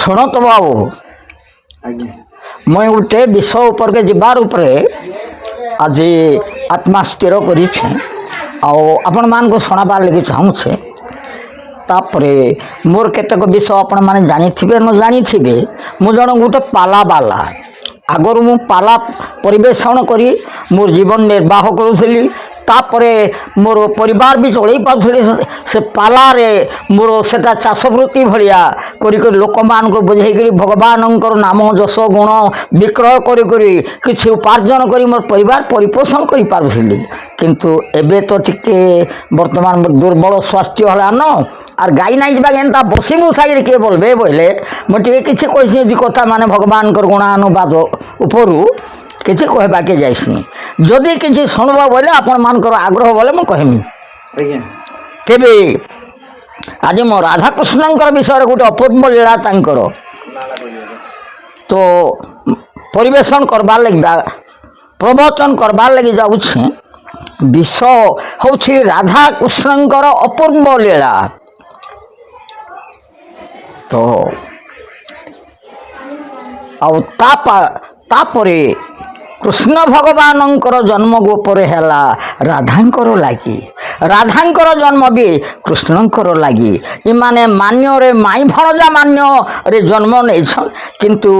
शुण तो बाबू मुई गोटे विषय उपर के जीवार उपरे आज आत्मा स्थिर कर आपण मान को शुणाबार लगे चाहूचे तापरे मोर केतक विषय आपण मैंने जानी न जानी मु जन गोटे पाला बाला आगर मु पाला परिवेषण करी मोर जीवन निर्वाह करुली तापरे मोर परिवार भी चलई पार्थिली से पालारे मोर सेटा चाष वृत्ति भाया कर लोक मान को बुझे भगवान नाम जश गुण विक्रय करी किसी उपार्जन करी मोर परिवार परिपोषण कर पार्थिली किंतु एबे तो टिके वर्तमान दुर्बल स्वास्थ्य हला न आर गाई नाई जा एंता बसी मुसाई किए बोलबे बोले मुझे किसी कही कथा माने भगवान गुणानुवाद उपरू किसी कहवाके जाइसनी जदि किसी शुणवा बोले आपण मानकर आग्रह बोले मुझे कहमी तेबे आज मो राधाकृष्ण विषय गोटे अपूर्व लीला तांकर तो परिवेशन करबार लगी प्रवचन करबार लगी जाऊँ विषय हूँ राधाकृष्ण अपूर्व लीला तो तापरे कृष्ण भगवान जन्म गोपरे हैला राधांकर लगी राधांकर जन्म भी कृष्णंकर लगी इमाने मान्य रे माई भणजा मान्य रे जन्म नहीं किंतु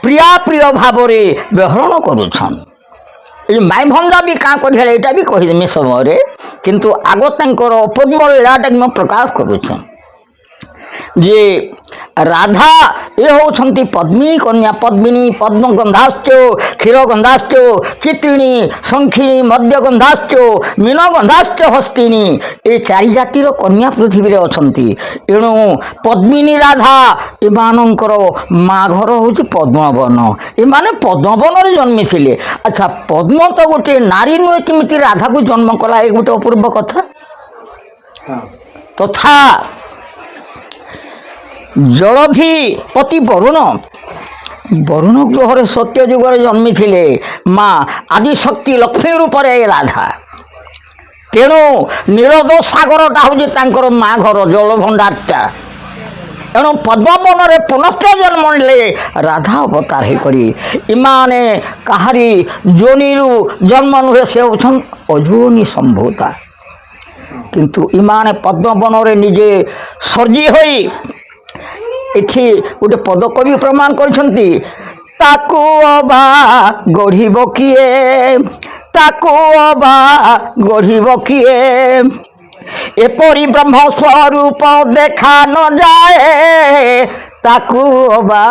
प्रिया प्रिय भाव रे व्यवहार करुछन ये माई भणजा भी क्या कर यहाँ भी कहीदेमी समय किंतु आगत अपूर्व लीलाटा मैं प्रकाश करुछन जे राधा ये होती पद्मी कन्या पद्मिनी पद्म गंधाश्च क्षीर गंधाश्च चित्रिणी शंखिनी मध्य गंधाश्च मीन गंधाश्च हस्तिनी ये चारि जातिर कन्या पृथ्वी अच्छी एणु पद्मिनी राधा एमानंकर माँ घर हूँ पद्मवन एमाने पद्मवन जन्मी थे। अच्छा पद्म तो गोटे नारी नुहे किमिति राधा को जन्म कला ये गोटे अपूर्व कथा तथा जलधि पति वरुण वरुण ग्रह सत्य जुगर जन्मी थे माँ आदिशक्ति लक्ष्मी रूप राधा तेणु नीरद सागरटा हूँ माँ घर जल भंडारटा एणु पद्मवन पुनश्च जन्म ले राधा अवतार होकरी इमाने कहारी जोनिरु जन्म नुहे से होछन अजोनी संभूता किंतु इमाने पद्मवन निजे सर्जी होई एठी गोटे पद कवि प्रमाण करछंती ताकू अबा गढ़िब किए ताकू अबा गढ़िब किए एपरी ब्रह्म स्वरूप देखा न जाए ताकू अबा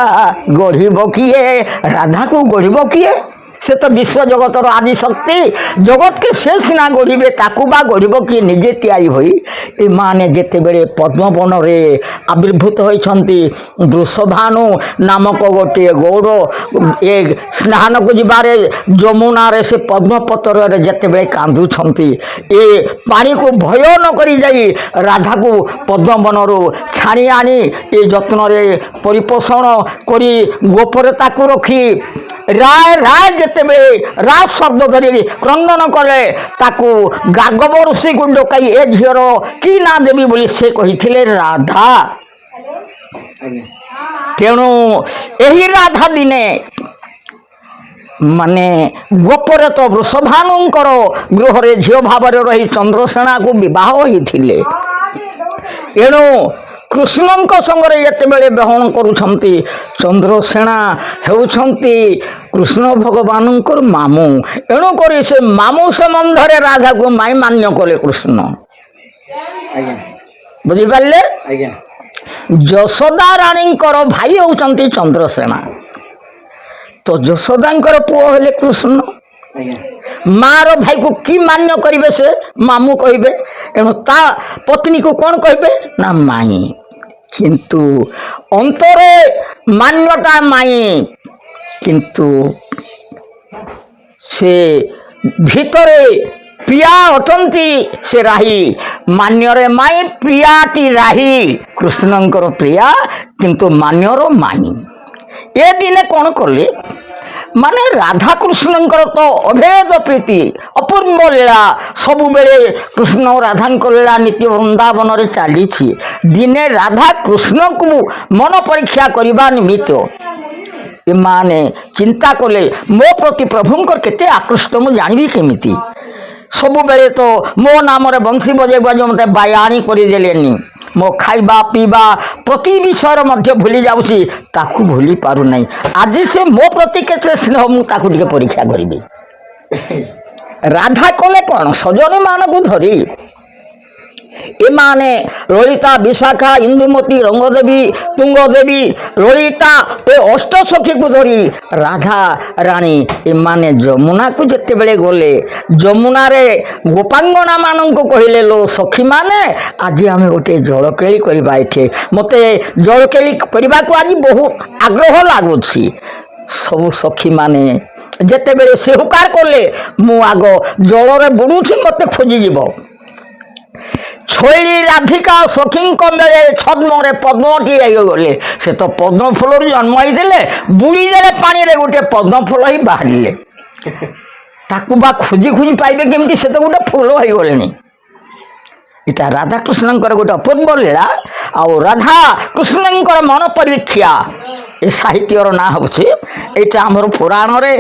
गढ़िब किए राधा को गढ़िब किए से तो विश्व जगतर आदि शक्ति जगत के से सीना गढ़े ताकुबा गढ़ कि निजे तैयारी होई एमाने जेते बेले पद्मवन रे आविर्भूत होइछंती वृषभानु नामक गोटे गौड़ ए स्नान को जिबारे जमुना रे से पद्मपतर रे जेते बेले कांदुछंती ए पानी को भय न करी जाई राधा को पद्मवन रो छाणी आनी ए जत्न रे परिपोषण करी गोपरे ताकू रखी राय राय जेते राज शब्द धरी क्रंदन कले ताकू गार्गव ऋषि को डकाई ए झीर कि ना देवी बोली से कही राधा तेणु यही राधा दिने माने गोपरे तो वृषभानुंकर गृह रे झील भाव रही चंद्रसेना को विवाह होइथिले एणु कृष्णंक संगरे येतेबेले बहन करुछंती चंद्रसेना हेउछंती कृष्ण भगवानंकर मामू एणु करी से मामू संबंध रे राधा को माई मान्य कले कृष्ण बुझी पाले यशोदा रानींकर भाई होउछंती चंद्रसेना तो यशोदांकर पुओ हेले कृष्ण मार भाई को कि मान्य करिवे से मामू कहिबे एणु ता पत्नी को कौन कहिबे ना माई किंतु अंतरे मान्यता माई किंतु से भीतरे प्रिया अटंती से राही मान्यर माई प्रियाटी राही कृष्णंकर प्रिया किंतु मान्यर माई ए दिने कौन कले माने राधा कृष्णंकर तो अभेद प्रीति अपूर्व लीला सबु बेले कृष्ण और राधा लीला नित्य वृंदावन रे चली दिने राधा कृष्ण को मन परीक्षा करने निमित्त एमाने चिंता कले मो प्रति प्रभुंकर केते आकृष्ट मु जानबी केमिति सबु बेले तो मो नाम रे बंशी बजेबा जो मते बायाणी करदेलेनी मो खाइबा पीबा प्रति विषय मध्य भूली जाउछी ताकू भूली पारु नहीं आज से मो प्रति केते स्नेह मु ताकू टिके परीक्षा करिबी राधा कले कौन सजनी मान को धरी एमाने ललिता विशाखा इंदुमती रंगदेवी तुंगदेवी ललिता ए अष्ट सखी को धरी राधा रानी एमाने जमुना को जिते बेले गले जमुना रे गोपांगना मान को कहले लो सखी माने आज आम गोटे जलकेली करवा एठे मते जलकेली करने को आज बहुत आग्रह लगुच सब सखी माने जिते बेले सेहुकार कले मु आग जल रे बुड़ुछि मते खोजी जीव छईली राधिका सखी मेले छद्मे पद्मटी गले से तो पद्म फूल जन्म होते बुड़ी देले पानी रे गोटे पद्म फूल ही बाहर ताकू बा खोजी खोजी पाइबे केमती से तो गोटे फूल हो गले इटा राधा कृष्णंकर गोटे अपूर्व लीला आउ राधा कृष्णंकर मन परीक्षा ए साहित्यर ना होछि एटा हमर पुराण रे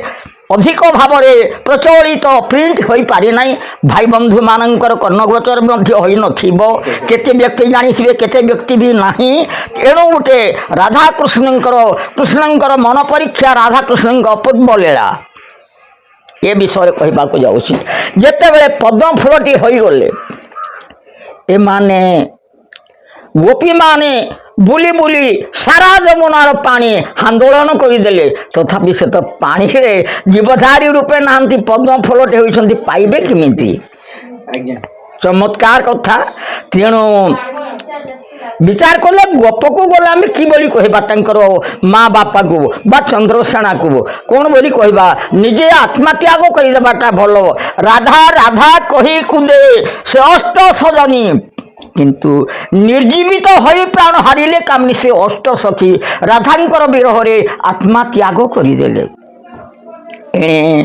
अधिक भाव में प्रचलित प्रिंट हो पारि ना भाई बंधु मानकर कर्णगोचर केते व्यक्ति जानी केते व्यक्ति भी नहीं तेणु गोटे राधा कृष्णंकर मन परीक्षा राधा कृष्ण अपूर्व लीला ए विषय कहवाक जाऊँगी जिते बड़े पद्म फूलटी हो गले एमाने गोपी माने बुली बुली सारा जमुनार पानी आंदोलन करदे तथापि से तो पानी रे जीवधारी रूपे नांती पद्म फूलटे होती पाइबे किमिति चमत्कार कथा तेणु विचार कले गप को गला आम कि कहबा माँ बापा को बा चंद्रसेना को कौन बोली कहबा निजे आत्मा त्याग करदेवाटा भल राधा राधा कही कुदे से अष्ट सजनी किंतु निर्जीवित हो प्राण हारिले कामनी से अष्ट सखी राधांकर विरह रे आत्मा त्याग करदेले एणे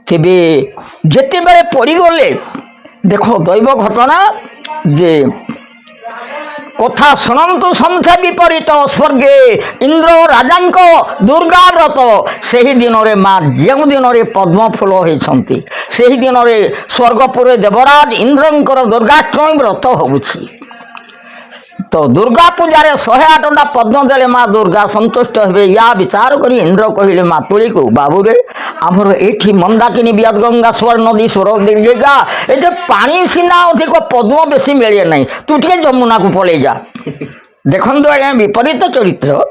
तेबे जेते बेले पड़गले देखो दैव घटना जे कथा शुणु संख्या विपरीत स्वर्गे इंद्र राजांक दुर्गा व्रत से ही दिन रे माँ जो दिन रे पद्म फूल होती से ही दिन रे स्वर्गपुर देवराज इंद्रंकर दुर्गाष्टमी व्रत होउछि तो दुर्गा पूजा 108टा पद्म देले माँ दुर्गा संतुष्ट हे या विचार करी इंद्र कहले मातुली को बाबू रे आमर एठी मंदाकिनी ब्याद गंगा स्वर्ण नदी स्वर दिगा ये पानी सीना अधिक पद्म बेसी मिले ना तू टे जमुना को पलि जा देखो आज्ञा विपरीत चरित्र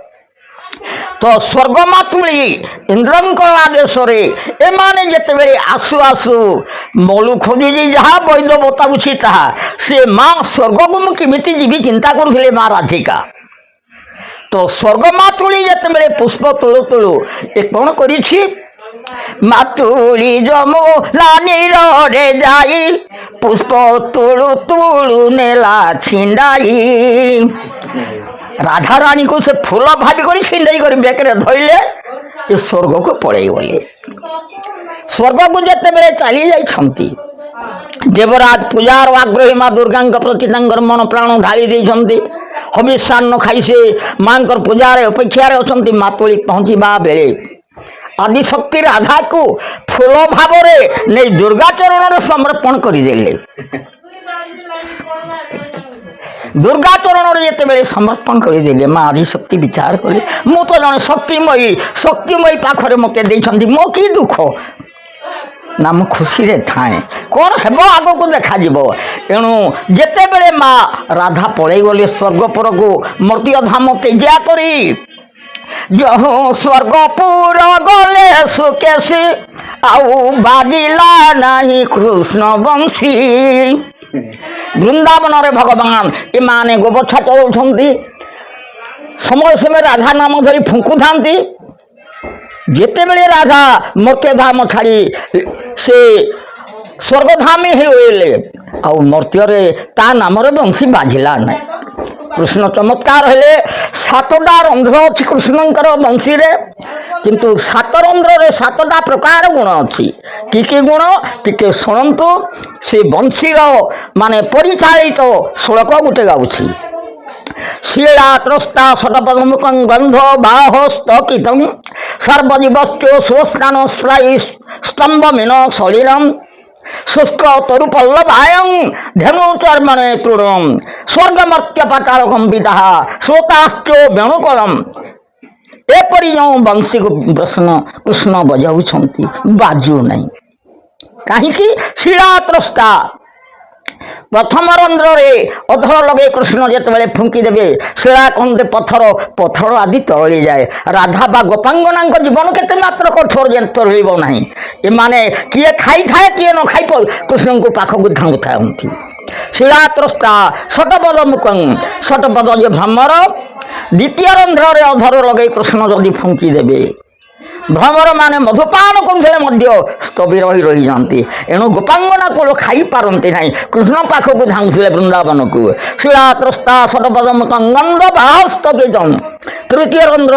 तो स्वर्ग मातुली इंद्रंकर आदेश एमाने जिते आसु आसु मलु खोजुची जहाँ वैद बताऊँगी ताहा से माँ स्वर्ग को मुझे जीवी चिंता करुले माँ राधिका तो स्वर्ग मातुली जिते पुष्प तुलु तुलु ए कौन करी मातुली जमुना नीरे जाई पुष्प तुलु तुलु नेला छिंडाई राधा रानी को से फूल भाभी कर छिंडाई कर बेकरे धोइले ये स्वर्ग को पड़े गले स्वर्ग को जिते बेले चली जाइछंती देवराज पूजार आग्रही माँ दुर्गा प्रति मन प्राण ढाली देइछंती हविष्यान्न खाई से माँ पूजार अपेक्षा अच्छा मातुली पहुँचवा बेले आदिशक्ति राधा को फूल भाव नहीं दुर्गा चरण समर्पण करदेले दुर्गा चरण जिते समर्पण करदेले माँ आदिशक्ति विचार कले मु तो जन शक्तिमयी पाखरे मत देती मो कि दुख ना मु खुशी रे थाए कौन हेब आग को देखा एणु जिते बड़े माँ राधा पड़े गले स्वर्गपुर को मर्त्य धाम तेजिया करी जो स्वर्गपुर गले सुकेशी आउ बाजिला नहीं कृष्ण वंशी वृंदावन रे भगवान एमाने गोबछा चलाउछंती समय समय राधा नाम धरी फुंकु थांती जेते बेले राधा मर्त्यधाम छाड़ी से स्वर्गधाम ही होइले आउ मर्त्य रे ता नाम रे वंशी बाजिला नहीं कृष्ण चमत्कार हेले 7टा रंध्र अच्छी कृष्णंकर वंशी रे किंतु सात रंध्र सातटा प्रकार गुण अच्छी कि गुण टिके शुणु से बंशीर माने परिचालित श्लोक गोटे गाँची शीला त्रस्ता शतपदमुखं गंध बाहस्तकित सर्वजीवश्चो स्वस्नान स्तंभ मीन सलिलम शुष्क तरुपल्लभायं धनुचर्मणे तृणम स्वर्गमर्त्य पाताल कंपिता श्रोताश्चो वेणुकलम एपरी जो बंशी को प्रश्न कृष्ण बजाऊँच बाजू नहीं कहीं शिला त्रस्ता प्रथम रंध्र अधर लगे कृष्ण जिते फुंकी देवे शिला कंदे पथर पथर आदि तरली जाए राधा बा गोपांगना जीवन केते मात्र कठोर जे तरल ना एमाने किए खाई थाए किए न खाई कृष्ण को पाखक धाऊ था शिला त्रस्ता शतपद मुखं शतपद जो भ्रमर द्वितीय रंध्र अधर लगे कृष्ण जदि फुंकी देवे भ्रमर माने मधुपान करुले स्थबिर रही जाती एणु गोपांगना को खाई पारती ना कृष्ण पाखक धाऊले वृंदावन को शिला त्रस्ता शतपद गंध बाहस्तकित तृतीय रंध्र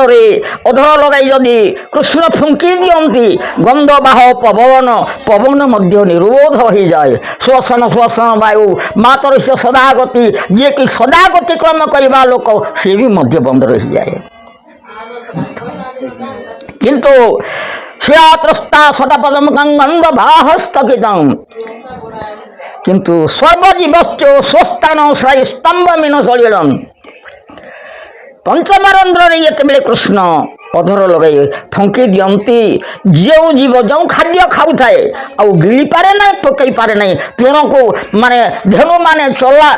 अधर लगाई जदि कृष्ण फुंकी दियंती गंध बाह पवन पवन मध्य निरोध हो जाए श्वसन श्वसन वायु मातर से सदागति जी कि सदागति क्रम करवा लोक सी भी मध्य बंद रही जाए किंतु शिलात्रस्ता शतपदमुखं गंध बाहस्तकित किंतु सर्वजीवश्चो स्वस्थान स्तंभ मीन सलिलम पंचम रंध्र ये कृष्ण अधर लगे फंकी दियंती जो जीव जो खाद्य खाऊ थाए आउ गिली पारे ना पकई पारे ना तृण को माने धेनु माने चला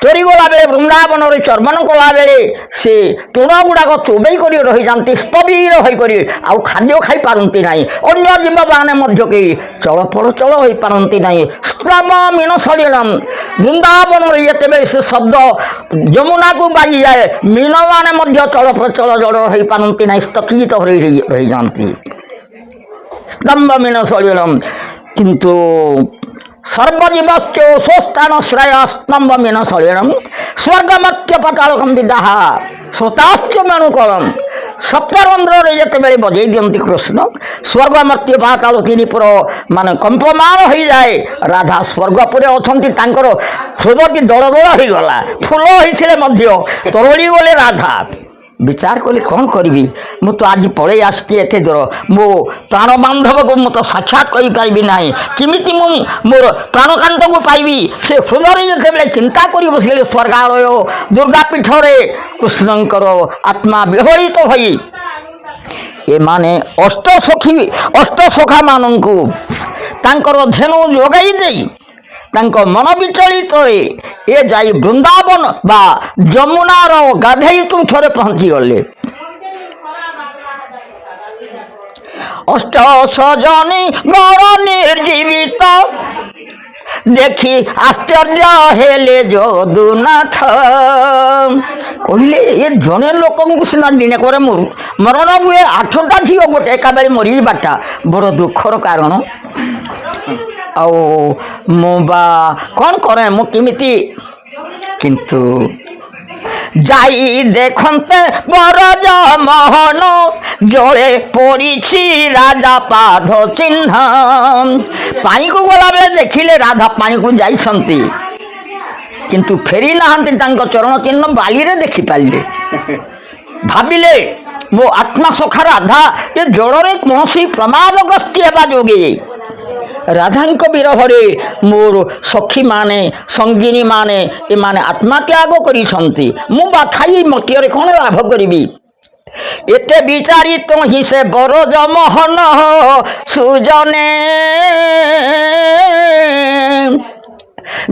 चोरी गला बेले वृंदावन चर्मन कला बेले से तृण गुड़ाक चोबई कर रही जाती स्थबिर हो खाद्य खाई पारती ना अन्य जीव मैंने चलपल चल हो पारती ना स्तम मीन सलिलम वृंदावन ये से शब्द जमुना को बाजी जाए मीन मैंने चलपल चल जड़ हो पारती ना स्थगित रही जाती स्तंभ मीन सलिलम किंतु सर्वजीवश्चो स्वस्थान श्रय स्तंभ मीन सलिलम स्वर्गमर्त्य पाताल कंपिता श्रोताश्च वेणुकलम सप्तरंध्र ये बजे दियंती कृष्ण स्वर्गमर्त्य पाताल तीन पुर मान कंपमान हो जाए राधा स्वर्गपुर अच्छा हृदय दड़ दड़ हो गला फूल होते तरड़ी गले राधा विचार कली कौन करी मु तो आज पड़े आसती एत दूर मो प्राण बांधव को मु तो साक्षात करी ना किमिति मु मोर प्राणकांत को पाइबी से हृदय जिते चिंता कर बसले स्वर्गालय दुर्गा पीठरे कृष्णंकर आत्मा विहलित तो भई ए माने अष्टसखा मानू तांकर धेनु जोगाई देई तांको मन विचलित ये जाई वृंदावन बा जमुनार गाधई तुम थोड़े पहुंची गले अष्ट सजनी गौर निर्जीवित देखी आश्चर्य हेले जदुनाथ कहले ये जने लोक सीना दिने करे मरण हुए 8टा झील गोटे एका बेले मरी बाटा बड़ दुखर कारण आओ मुबा कौन करे मु किमिति किंतु जाई देखते बरज मोहन जड़े पड़ी राधा पाद चिन्ह पानी को गला बेले देखिले राधा पानी को जाइसंती किंतु फेरी नहांती तांको चरण चिन्ह बाली रे देखि पाले भाविले मो आत्मा सखा राधा ये जड़े कौन प्रमादग्रस्ती हेबा जोगे राधांक विरहरे मोर सखी माने संगिनी माने ए माने आत्मत्याग करिसंती मु बाथाई मतिरे कौन लाभ करी एते विचारित ही से बरज मोहन सुजने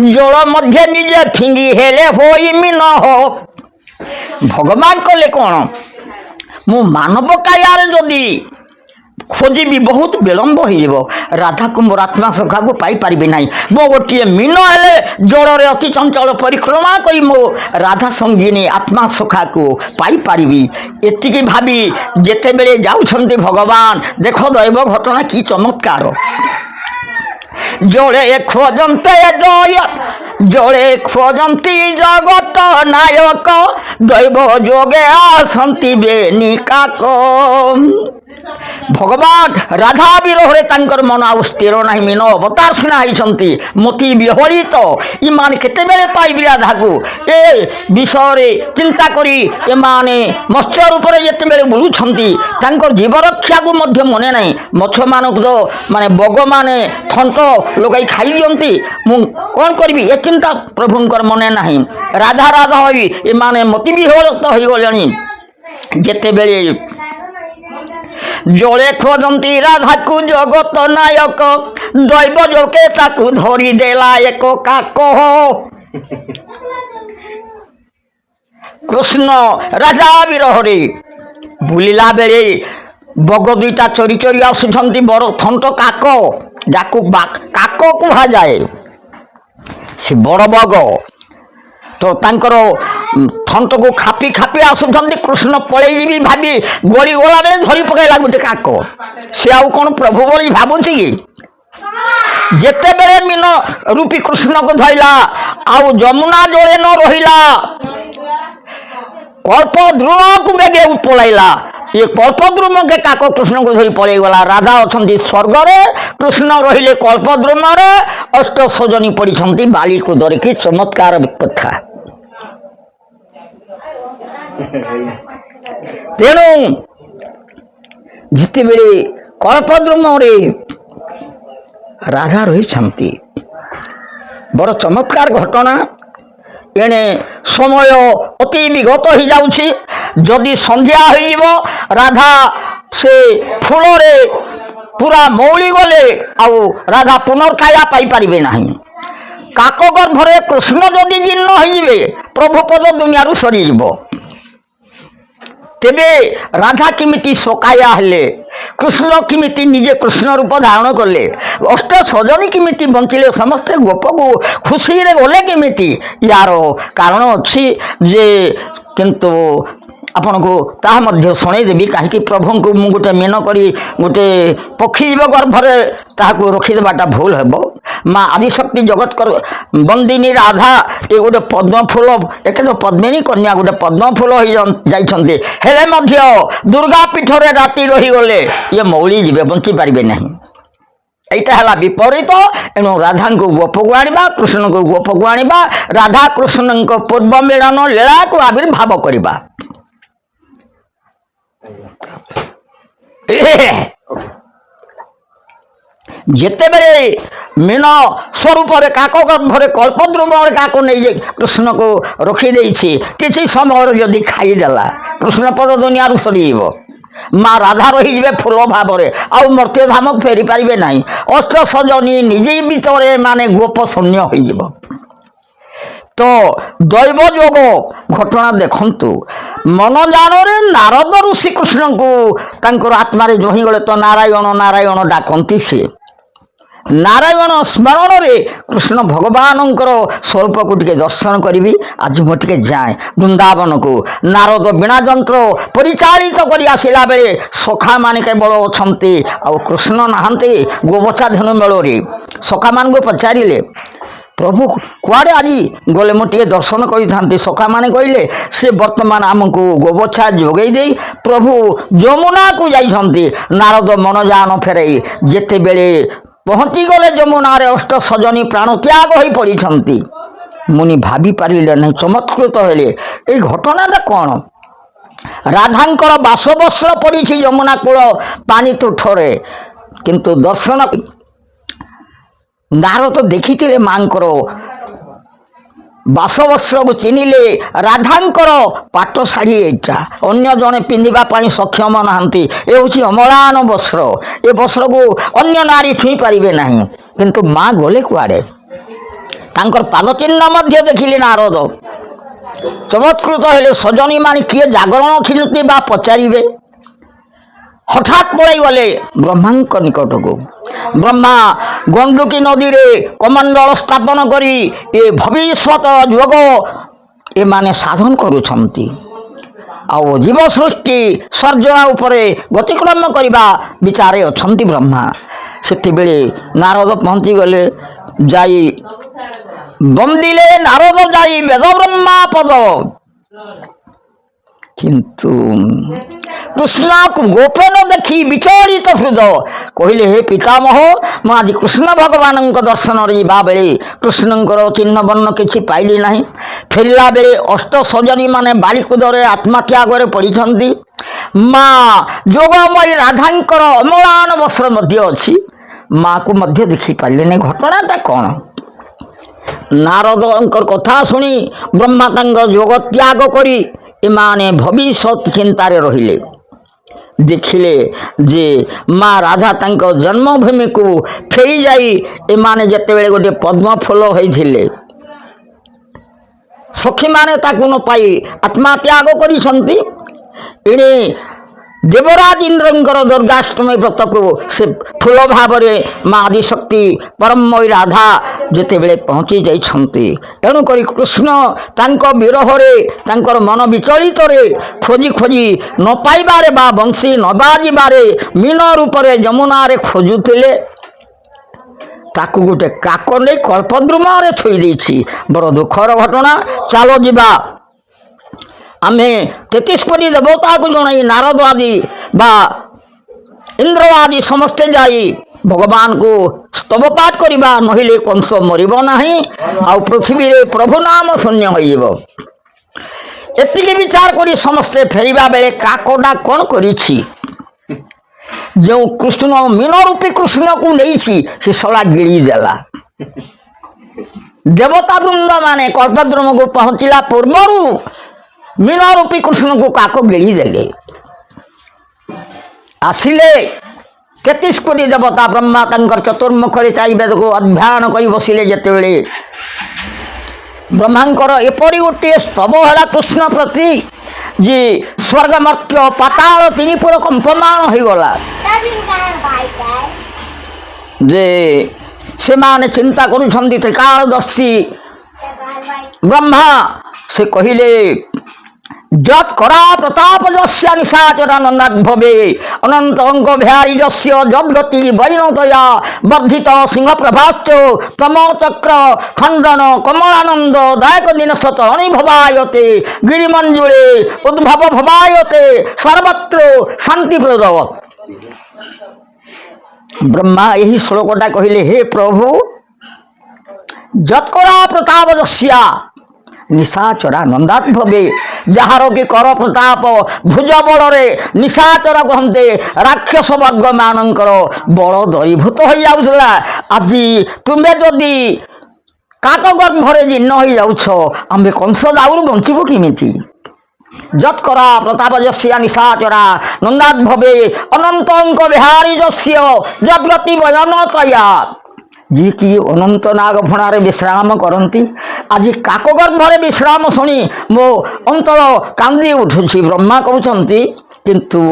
जल मध्य निजे फिंगी हेले होई मीन हो भगवान कले कौन मु मानव कायारे जदि खोजी बहुत विलंब हो राधा को मोर आत्मा सखा को पाई पारिबे नाही मो गोटे मीन हेले जड़े अति चंचल परिक्रमा करी मो राधा संगिनी आत्मा सखा को पाई पारिबी एतिकी भावी जेते बेले जाउछंती भगवान देख दैव घटना की चमत्कार जड़े खोजंते जय जड़े खोजंती जगत नायक दैव जोगे आसंती बेनिका को भगवान राधा विरह तांकर मन आउ स्थिर ना मीन अवतार सिना होती मती विहलित इमान केतेबेले पाइबी राधा को ए विषय चिंता करी एमाने मत्स्य रूप से जितेबले बुलूंट जीव रक्षा को मने ना मछ मान तो माने बग माने थंट लगे खाई दिखती मु कौन करी ए चिंता प्रभुंकर मने ना राधा राधा होई एमाने मती विहलित हो गले जितेबले जड़े खोजती राधा को जगत नायक दैव जोके ताकू धरी देला एक काक कृष्ण राजा विरह बुलिला बेले बग दुईटा चोरी चोरी आसुंट बड़ थंट काक जाकू काक कह जाए से बड़ बग तो तांकर थंट को खापी खापी आसुंट कृष्ण पलैजी भावी गड़ी गला बेले धरी पकड़ा गोटे काक से आउ कौन प्रभु बोली भावुची कि जेते बेले मीन रूपी कृष्ण को धरला आउ जमुना जड़े न रहिला कल्पद्रुम को बेगे पलैला ये कल्पद्रुम के काक कृष्ण को धरी पलि गला राधा अच्छा स्वर्ग कृष्ण रहिले कल्पद्रुम अष्ट सजनी पड़ी बाली को धरिकी चमत्कार कथा तेणु जिते बेले कल्पद्रुम राधा रही बड़ चमत्कार घटना एणे समय अति विगत हो जाउछि जदि संध्या हो राधा से फूल रे पूरा मौली गले आउ राधा पुनर्काया पाई पारिबे नहीं काक गर्भरे कृष्ण जदि जीर्ण होइबे प्रभु पद दुनिया सरी तेबे राधा किमिति सकाया हेले कृष्ण किमिति निजे कृष्ण रूप धारण कले अष्ट सजनी किमिति बंचिले समस्ते गोप को खुशी रे गले किमिति यार कारण अच्छी जे किंतु आपण को ताहा मध्य शुणेदेवी कहीं प्रभु को मु गोटे मीन करी गोटे पक्षी जीव गर्भरे ताहाको रखिदेवाटा भूल हेबो माँ आदिशक्ति जगत कर बंदिनी राधा ये गोटे पद्म फूल एक तो पद्मिनी कन्या गोटे पद्म फूल हो जाइछन्ते हेले मध्य दुर्गा पीठरे राति रहीगले ये मौली जीवे बंची पारिबे नहीं এইটা হলা বিপরীত এণু রাধাঙ্কু গোপকু আনিবা কৃষ্ণঙ্কু গোপকু আনিবা রাধা কৃষ্ণঙ্ক পূর্ব মিলন লীলাକୁ আবির্ভাব କରିବା ଯେତେବେଳେ ମୀନ ସ୍ୱରୂପରେ କାକ ଗର୍ଭରେ କଳ୍ପଦ୍ରୁମରେ କାକ ନେଇ କୃଷ୍ଣ को ରଖିଦେଇଛି କିଛି ସମୟରେ ଯଦି ଖାଇଦେଲା କୃଷ୍ଣ ପଦ ଦୁନିଆରୁ ସରିଯିବ माँ राधा रहीजे फूल भाव आउ मर्त्य धाम फेरी पारे ना अष्ट सजनी निजे भितर माने गोप शून्य हो तो दैव जोग घटना देखंतु मन जान नारद ऋषि कृष्ण को आत्मा जोही गले तो नारायण नारायण डाकती से नारायण स्मरण रे कृष्ण भगवान स्वरूप को टिके दर्शन करी आज मुझे जाए वृंदावन को नारद बीणा जंत्र परिचालित कर आसला बेले सखा मान केवल अच्छा कृष्ण नहांते गोबचा धेनु मेल सखा मान को पचारे प्रभु कुआड़े आज गले मुझे दर्शन करी सखा माने कहले से वर्तमान आमको गोबछा जोगे दे प्रभु यमुना को जाइछन्ति नारद मन जान फेरे जेते बेले पहुँची गले यमुना अष्ट सजनी प्राण त्याग हो पड़ी मुनि भावी पारे नहीं चमत्कृत हेले ये घटना कौन राधांकर बासवस्त्र पड़ी यमुना कूल पानी तुठरे किंतु दर्शन नारद देखी माँ बासवस्त्र को चिन्हले राधांकर पाट शाढ़ी एटा अन्य जड़े पिंधापी सक्षम नहांती ये हूँ अमलान वस्त्र ये वस्त्र को अन्य नारी छुई पारे ना किंतु माँ गले कुआड़े तांकर पादचिन्ह देखिले नारद चमत्कृत हेले सजनी मानी किए जागरण खिलती बा पचारे हठात पड़े गले ब्रह्मा निकट को ब्रह्मा गंडुकी नदी रे कमंडल स्थापन करी ये भविष्यत योग ये माने साधन करुछंती आउ जीव सृष्टि सर्जना उपरे गतिक्रम करने विचारे अछंती ब्रह्मा से बेले नारद पहुँची गले जाई बंदिले नारद जाई वेद ब्रह्मा पद किंतु कृष्ण गोपन देखी विचलित हृद कहले हे पितामह मैं आज कृष्ण भगवान दर्शन रहा बेले कृष्णकर चिन्ह वर्ण किसी पाइली ना फेरला बेले अष्ट सजनी माने बालीकुदे आत्मत्याग पड़ी माँ जोगमयी राधांकर अमलान वस्त्र अच्छी माँ को मध्य देखी पारे नहीं घटनाटा कौन नारदंकर कथा शुणी ब्रह्मा जोग त्याग करी एमाने भविष्यत चिंतार रहिले देखिले जे माँ राधा तांको जन्मभूमि को फेरी जाई एमाने जेतेबेले गोटे पद्म फूल होइथिले सखी माने ताकू न पाई आत्मा त्याग करिसंती इने देवराज इंद्रंकर दुर्गाष्टमी व्रत को से फूल भाव माँ आदिशक्ति परममयी राधा जितेबले पहुँची जाइछंती तेणुक कृष्ण तांको विरहरे तांकर मन विचलित खोजी खोजी न पाइबारे बा बंशी न बाजिबारे मीन रूपरे जमुना रे खोजुथिले ताकू गोटे काक नहीं कल्पद्रुम थोई देछि बड़ दुखर घटना चलो जिबा आमे 33 कोटी देवता को जनाई नारद आदि बा इंद्र आदि समस्ते जाई भगवान को स्तव पाठ करिबा नहिले कंस मरिब नाही आ पृथ्वी रे प्रभु नाम शून्य होइबो एतिके विचार करी समस्ते फेरिबा बेले काकोडा कोन करिछि जो कृष्ण मीन रूपी कृष्ण को नहीं से सला गिड़ी देला देवता वृंद माने कल्पद्रुम को पहुंचला पूर्वरु मीन रूपी कृष्ण को काको गिड़ी देले आसिले 33 कोटी देवता ब्रह्मा तांकर चतुर्मुखरे चारि वेद को अध्ययन करी बसिले जेतेबेले ब्रह्मांकर एपरी गोटे स्तव है कृष्ण प्रति जी स्वर्गमर्त्य पाताल तीन पुर कंपमान हो गला जे से माने चिंता करुछंती त्रिकालदर्शी ब्रह्मा से कहिले जत करा प्रताप जस्य निशाचरानंदात भवे अनंत अंक बिहारी जस्य जदगति वैनतया वर्धित सिंह प्रभाश्च तमो चक्र खंडन कमलानंद दायक दिन सत अणिभवायते गिरिमंजुले उद्भव भवायते सर्वत्र शांतिप्रद ब्रह्मा यही श्लोकटा कहले हे प्रभु जत्करा प्रताप जस्या निशाचरा नंदात भवे जार कि कर प्रताप भुज बड़े निशाचर कहते राक्षस वर्ग मानकर बड़ दरीभूत हो जाऊला आज तुम्हें जदि काक गर्भरे जीर्ण हो जाउछ आमे कंस दाउरु बंचबु किमिति जत्करा प्रताप जस्या निशाचरा नंदात भवे अनंत अंक बिहारी जस्य जदगति वयनतया जी कि अनंत नाग फणारे विश्राम करती आज काक गर्भरे विश्राम शुणी मो अंतर कांदी उठुछि ब्रह्मा कहउछंती किंतु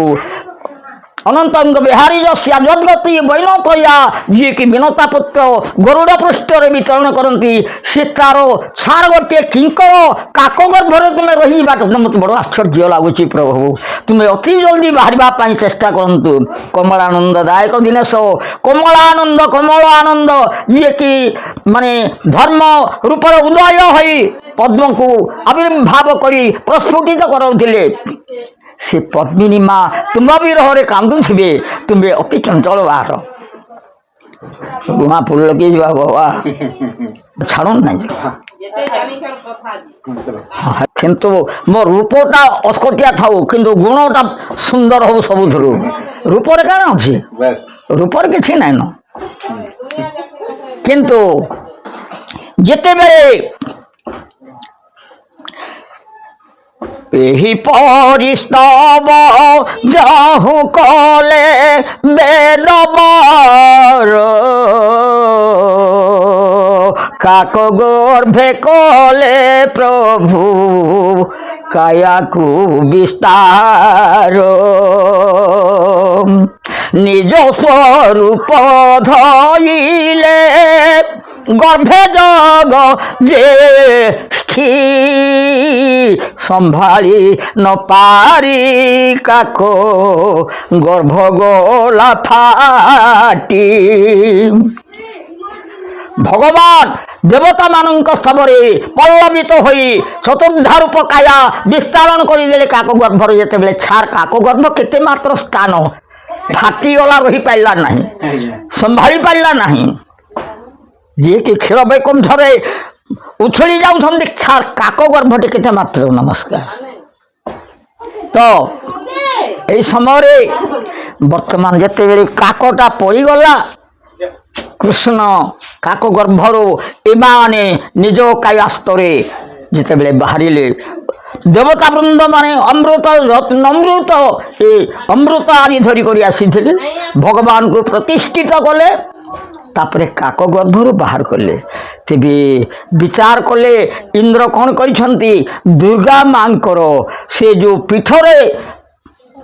अनंत अंग बिहारी जस्या जदगति वैनतया जी कि विनता पुत्र गरुड़ पृष्ठ वितरण करती से तार सार गोटे किंकर काक गर्भरे तुम्हें रही बाट मत बड़ आश्चर्य लगुच प्रभु तुम्हें अति जल्दी बाहर चेष्टा करूँ कमलानंद दायक दिनेश कमलानंद कमल आनंद जी कि माने धर्म रूपर उदय हो पद्म को आविर्भाव कर प्रस्फुटित कराउथिले से पद्मिनी माँ तुम भी रहे कांदुवे तुम्हें अति चंचल बाहर गुणा फुल लगे बाबा छाड़ ना किंतु मो रूपटा अस्कटिया था किंतु गुणटा सुंदर हो सब रूपर क्या अच्छी रूपर किसी ना न किंतु जिते एही परिस्तव जाहु कले बेदबर काक गर्भे कले प्रभु काया को विस्तार निज स्वरूप धइले गर्भे जग जे संभाली न पारी काको गर्भ गोला फाटी भगवान देवता मानक स्तवरे पल्लवित होई चतुर्धारूप काया विस्तारण करदेले काक गर्भर जिते छार काक गर्भ केते मात्र स्थान फाटीगला रही पारा ना संभाली पारा ना जी कि क्षीर वैकुंठरे उछली जाऊँ छार काक गर्भटे केते मात्र नमस्कार। तो यही समय वर्तमान जिते काकटा पड़गला कृष्ण काक गर्भर एमाने निज कायास्तरे जिते बाहर देवता वृंद माने अमृत रत्नमृत ए अमृत आदि धरिक आसी भगवान को प्रतिष्ठित कले तापरे काक गर्भर बाहर कले तेबे विचार कले इंद्र कौन करिसंती दुर्गा मांकर से जो पीठरे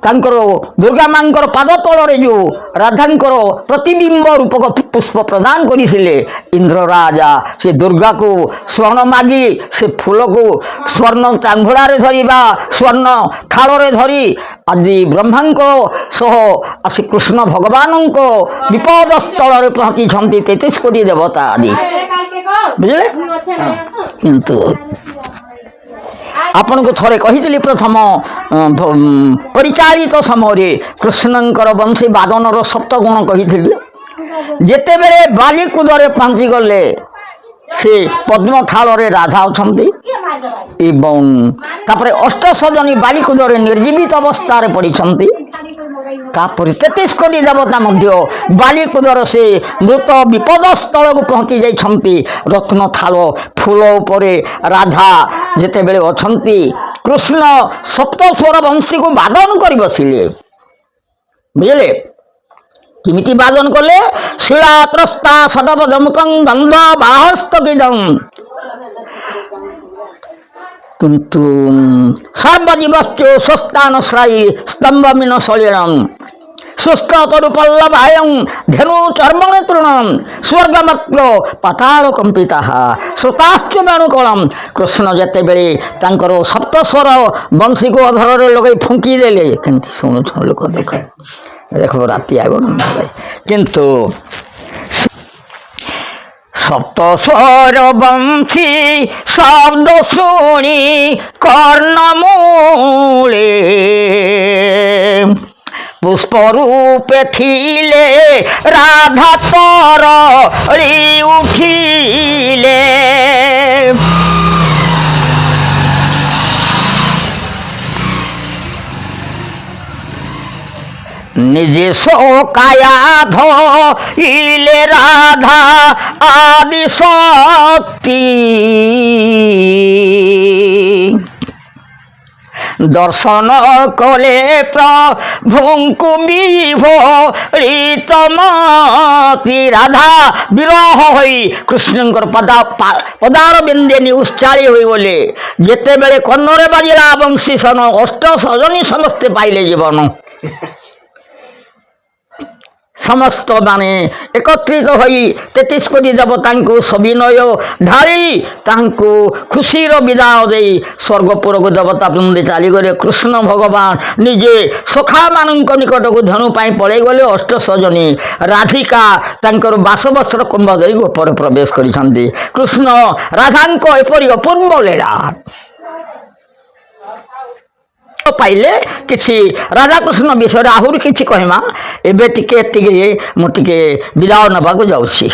तांकर दुर्गा मांकर पाद तलरे जो राधांकर प्रतिबिंब रूपक पुष्प प्रदान करथिले इंद्र राजा से दुर्गा को स्वर्ण मागी से फूल को स्वर्ण चांगुड़ारे धरी बा स्वर्ण थाल धरी आदि ब्रह्मांको सह आसी कृष्ण भगवान को विपद स्थल पहुँची 33 कोटी देवता आदि बुझे किंतु आपन को थरे कही प्रथम परिचालित समय कृष्णंकर वंशी बादन सप्तगुण कही जेते बेले बालीकुदरे पहुँची गले से पद्म थाल राधा अच्छा अष्टसजनी बालीकुदरे निर्जीवित अवस्था पड़ी तापर 33 कोटी देवता मध्य बालीकुदर से मृत विपद स्थल को पहुँची जाइछंती रत्न थाल फूल उपरे राधा जेते बेले अछंती कृष्ण सप्तस्वर वंशी को बादन कर बसिले बुझे किमिति बादन कले शिला त्रस्ता सडपदमुकं गंध बाहस्तकिदं किंतु सर्वजीवश्च स्वस्थानश्रायी स्तंभमिन सलिलं शुष्क तरुपल्लवायं धेनु चर्मणे तृणं स्वर्गमर्त्य पाताल कंपिता श्रोताश्च वेणुकलम कृष्ण जेते बेले तांकर सप्तस्वर वंशी को अधर लगे फुंकी देले केंति सुनु लोक देख देखो राति आइब किंतु सप्तस्वर वंशी शब्द शुणी कर्णमूले पुष्प रूपे थिले राधा तरली उठिले निजे सो काया धोइले राधा आदि शक्ति दर्शन कले प्रभुंकु विभोरितमति राधा विरह होई कृष्णंकर पदार बिंदे उत्साही होई बोले जेते बेले कन्नरे बाजिला वंशी सन अष्ट सजनी समस्ते पाइले जीवन समस्त माने एकत्रित होई 33 कोटी देवता को सविनय ढाली तांको खुशीर विदाय दे स्वर्गपुर को देवता वृंदे चली गले कृष्ण भगवान निजे सखा मानक निकट को धनु पाई पड़े गले अष्ट सजनी राधिका तांकर बासवस्त्र कुंभ धरी गोपर प्रवेश करिसंती कृष्ण राधांको एपरि अपूर्व लीला पाइले किसी राधा कृष्ण विषय आहरी किसी कहमा एबे टिके मु टिके विदाय नबाक जाउछि।